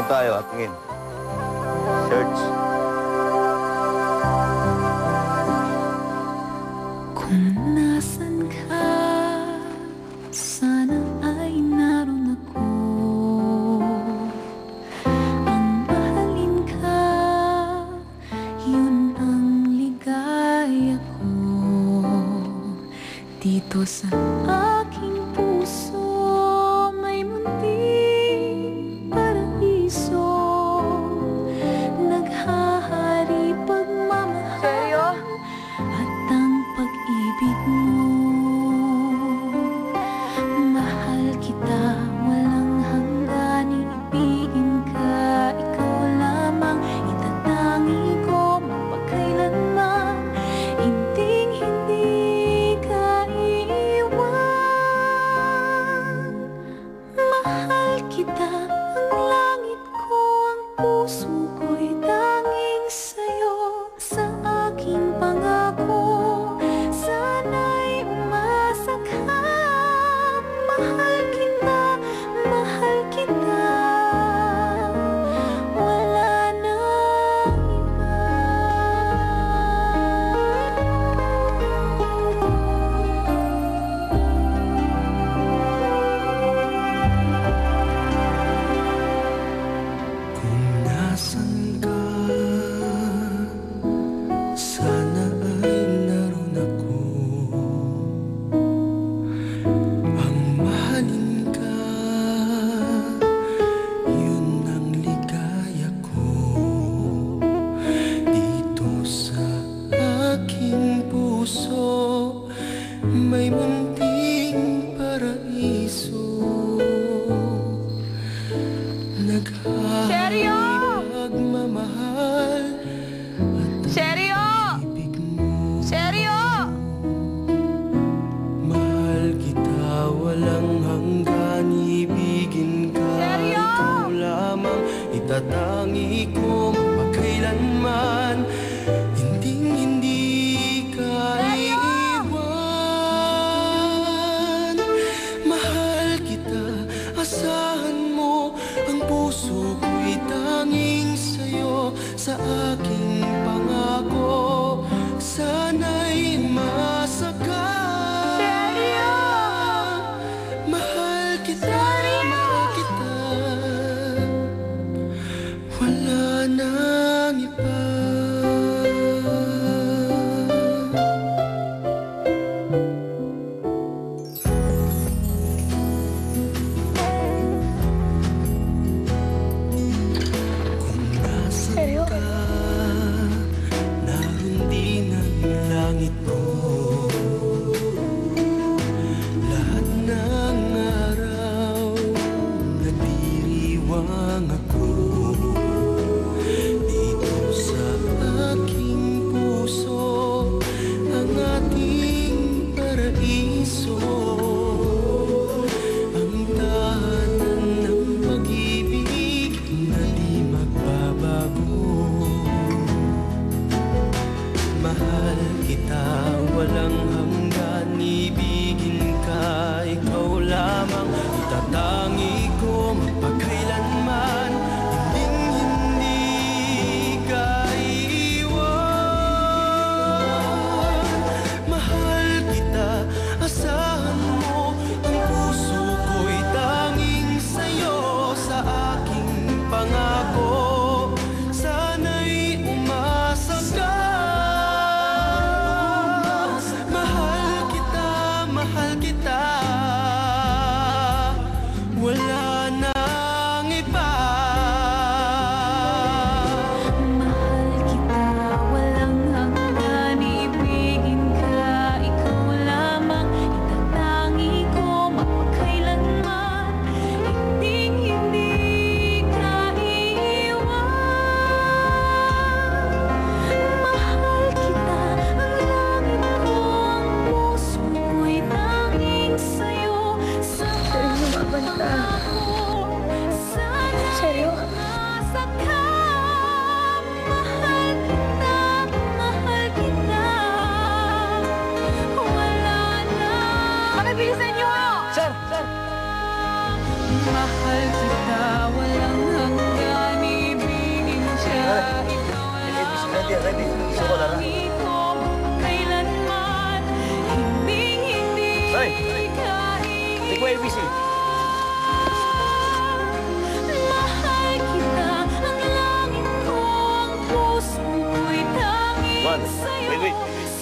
tayo at tingin. Search. Kung nasan ka, sana ay naroon ako. Ang mahalin ka, yun ang ligaya ko. Dito sa aking puso, may munting paraiso. Naghahari pagmamahal. Seryo? At ang pag-ibig mo. Mahal kita, walang hanggan. Ibigin ka, ikaw lamang. Itatangi ko mapagkailanman. Hinding-hindi ka iiwan. Mahal kita, ang langit ko, ang puso ko'y tanging sa'yo. Sa aking pangako, sana'y umasa ka. Mahal kita, mahal kita. Wala nang iba. Kung nasan ka, sana ay naroon ako. Ang mahalin ka, yun ang ligaya ko. Dito sa aking puso, may munting paraiso. Seryo? Pagmamahal at Seryo? ibig mo. Seryo? Mahal kita, walang hanggan. Ibigin ka, Seryo? ikaw lamang. Itatangi ko mapagkailanman. Hinding-hindi ka iiwan. Mahal kita, asahan mo. Ang puso ko'y tanging sa'yo. Sa aking pangako, sana'y umasa ka. Seryo? Mahal kita, mahal kita. Wala nang iba. Kung nasan ka, naroon din ang langit mo. Lahat ng araw, nagdiriwang ako. Dito sa aking puso, ang ating paraiso. Ang tahanan ng pag-ibig na di magbabago. Mahal kita, walang hanggan. Ibigin ka, ikaw lamang. Itatangi ko mapagkailanman. Hinding-hindi ka iiwan. Mahal kita, asahan mo. Ang puso ko'y tanging sa'yo. Sa aking pangako, sana'y umasa ka. Mahal kita, mahal kita. Wala nang iba. Mahal kita, walang hanggan. Ibigin ka, ikaw lamang. Itatangi ko mapagkailanman. Hinding-hindi ka iiwan. Mahal kita, ang langit ko, ang puso ko'y tanging sa'yo. Sa aking pangako, sana'y umasa ka. Mahal kita, mahal kita. Wala na. Pakibilisan niyo! Mahal kita, walang hanggan. Ready, ready. Gusto ko, Lara. Kailanman hindi Ay! ka Hindi ko ABC. Mahal kita, ang langit ko, ang puso ko'y tanging Juan, sa'yo. wait.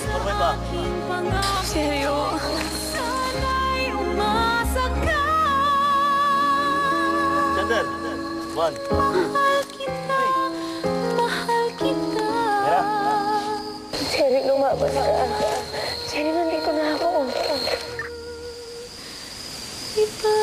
Formal pa. Sa aking pangako, Seryo? sana'y umasa ka. Sander. Juan. Mahal kita, mahal kita. Tara. Cherry, lumabas ka. Cherry, nandito na ako. Iba